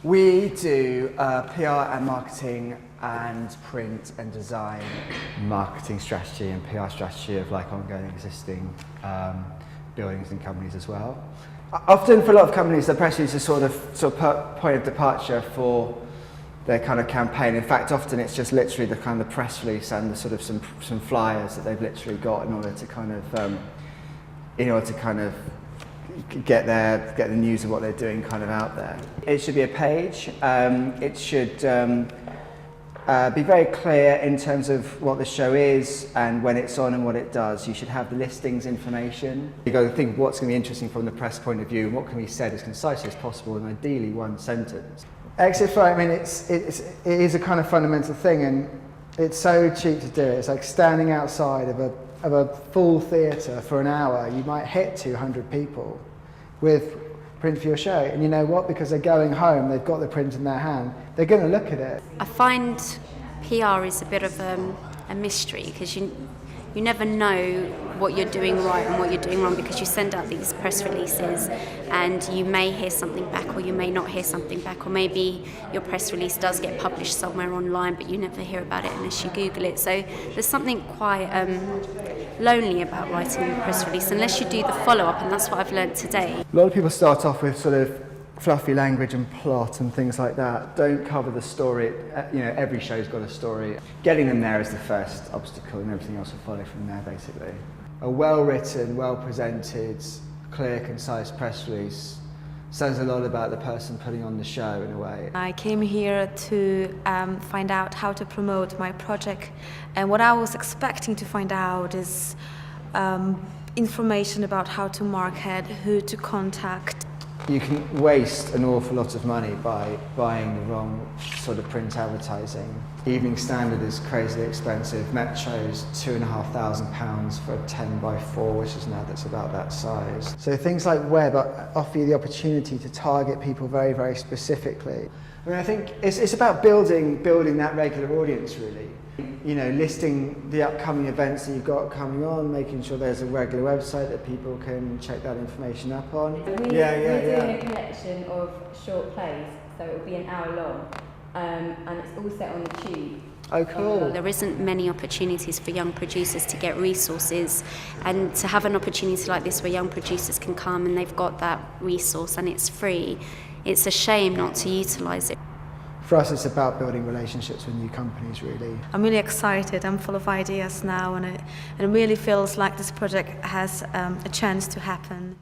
We do PR and marketing and print and design, marketing strategy and PR strategy of like ongoing existing buildings and companies as well. Often for a lot of companies, the press release is sort of point of departure for their kind of campaign. In fact, often it's just literally the kind of press release and the sort of some flyers that they've literally got in order to kind of get the news of what they're doing kind of out there. It should be a page. It should be very clear in terms of what the show is and when it's on and what it does. You should have the listings information. You've got to think what's going to be interesting from the press point of view and what can be said as concisely as possible and ideally one sentence. Exit flow, I mean, it is a kind of fundamental thing, and it's so cheap to do it. It's like standing outside of a full theatre for an hour. You might hit 200 people with print for your show, and you know what? Because they're going home, they've got the print in their hand, they're going to look at it. I find PR is a bit of a mystery, because you never know what you're doing right and what you're doing wrong, because you send out these press releases and you may hear something back or you may not hear something back, or maybe your press release does get published somewhere online but you never hear about it unless you Google it. So there's something quite lonely about writing a press release unless you do the follow-up, and that's what I've learned today. A lot of people start off with sort of fluffy language and plot and things like that. Don't cover the story. You know, every show's got a story. Getting them there is the first obstacle, and everything else will follow from there, basically. A well-written, well-presented, clear, concise press release says a lot about the person putting on the show, in a way. I came here to find out how to promote my project, and what I was expecting to find out is information about how to market, who to contact. You can waste an awful lot of money by buying the wrong sort of print advertising. Evening Standard is crazily expensive. Metro's £2,500 for a 10x4, which is now that's about that size. So things like web offer you the opportunity to target people very, very specifically. I mean, I think it's about building that regular audience, really. You know, listing the upcoming events that you've got coming on, making sure there's a regular website that people can check that information up on. We're doing a collection of short plays, so it will be an hour long, and it's all set on the Tube. Oh, cool. There isn't many opportunities for young producers to get resources, and to have an opportunity like this where young producers can come and they've got that resource and it's free, it's a shame not to utilise it. For us, it's about building relationships with new companies, really. I'm really excited. I'm full of ideas now, and it really feels like this project has a chance to happen.